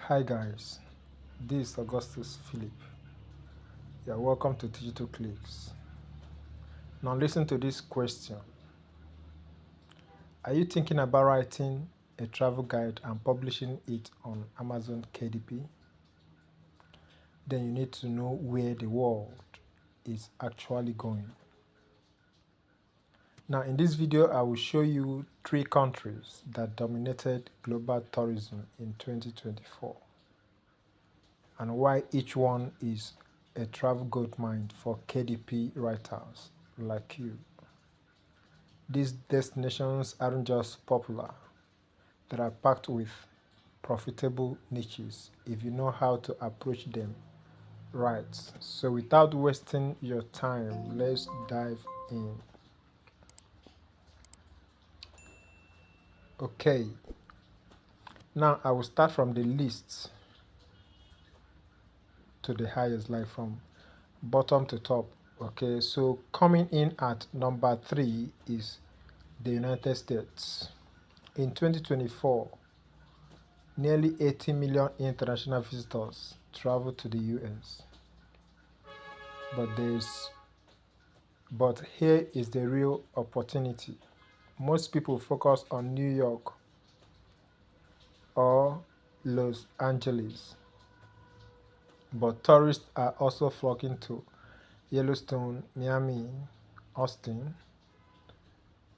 Hi guys, this is Augustus Philip. You're welcome to Digital Clicks. Now listen to this question. Are you thinking about writing a travel guide and publishing it on Amazon KDP? Then you need to know where the world is actually going. Now in this video, I will show you 3 countries that dominated global tourism in 2024 and why each one is a travel goldmine for KDP writers like you. These destinations aren't just popular, they are packed with profitable niches if you know how to approach them right. So without wasting your time, let's dive in. Okay, now I will start from the list to the highest, like from bottom to top. Okay, so coming in at number 3 is the United States. In 2024, nearly 80 million international visitors traveled to the US. But here is the real opportunity. Most people focus on New York or Los Angeles, but tourists are also flocking to Yellowstone, Miami, Austin,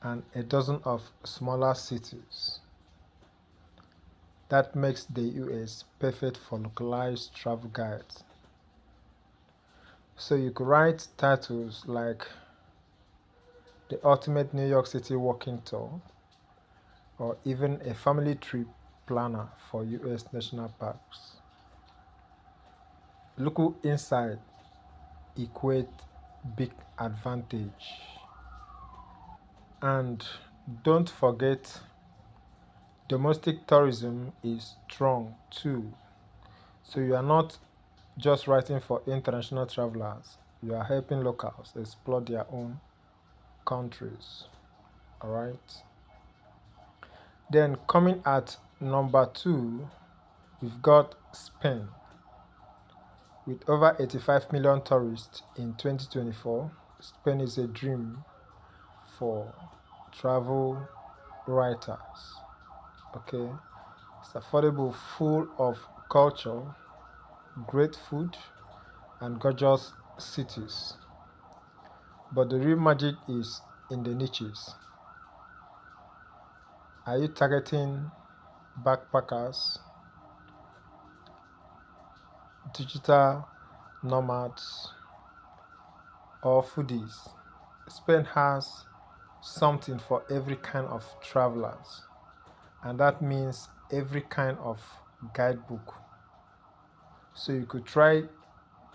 and a dozen of smaller cities. That makes the US perfect for localized travel guides. So you could write titles like The Ultimate New York City Walking Tour, or even a family trip planner for US national parks. Local insight equate big advantage. And don't forget, domestic tourism is strong too. So you are not just writing for international travelers, you are helping locals explore their own countries. Alright. Then coming at number 2, we've got Spain. With over 85 million tourists in 2024, Spain is a dream for travel writers. Okay, it's affordable, full of culture, great food, and gorgeous cities. But the real magic is in the niches. Are you targeting backpackers, digital nomads, or foodies? Spain has something for every kind of travelers, and that means every kind of guidebook. So you could try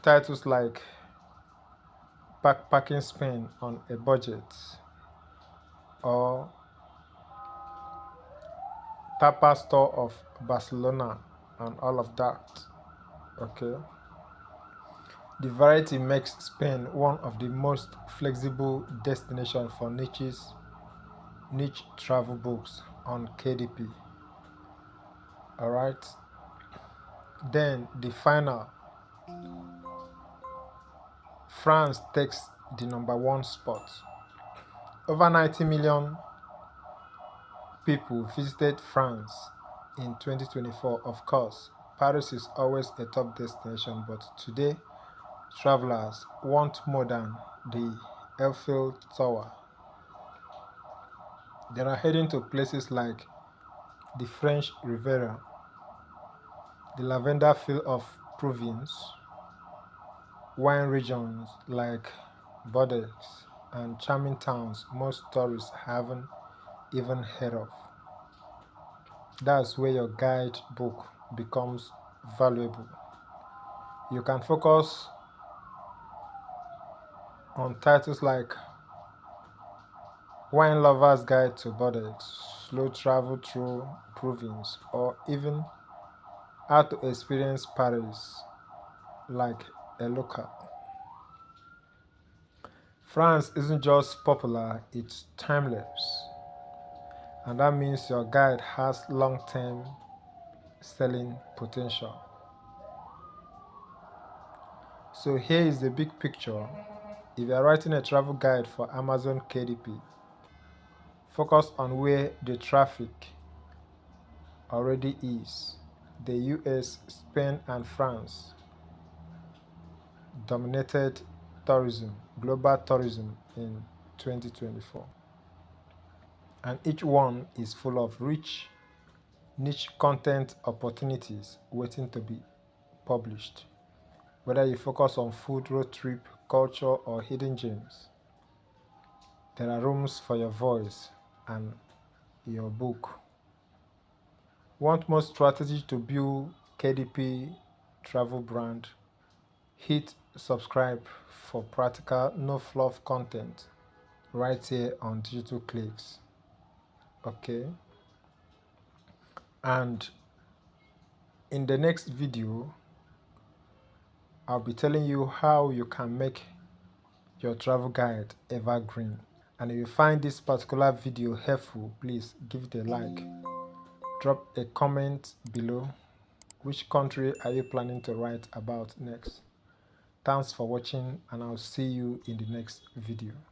titles like Backpacking Spain on a Budget or Tapa Store of Barcelona and all of that. Okay, the variety makes Spain one of the most flexible destinations for niche travel books on KDP. Alright, then the final, France takes the number 1 spot. Over 90 million people visited France in 2024. Of course, Paris is always a top destination, but today travelers want more than the Eiffel Tower. They are heading to places like the French Riviera, the lavender field of Provence, wine regions like Bordeaux, and charming towns most tourists haven't even heard of. That's where your guidebook becomes valuable. You can focus on titles like Wine Lover's Guide to Bordeaux, Slow Travel Through Provence, or even How to Experience Paris like a local. France isn't just popular, it's timeless. And that means your guide has long-term selling potential. So here is the big picture. If you are writing a travel guide for Amazon KDP, focus on where the traffic already is. The US, Spain, and France dominated global tourism in 2024. And each one is full of rich niche content opportunities waiting to be published. Whether you focus on food, road trip, culture, or hidden gems, there are rooms for your voice and your book. Want more strategy to build KDP travel brand? Hit subscribe for practical, no fluff content right here on Digital Clicks. Okay? And in the next video, I'll be telling you how you can make your travel guide evergreen. And if you find this particular video helpful, please give it a like. Drop a comment below. Which country are you planning to write about next? Thanks for watching, and I'll see you in the next video.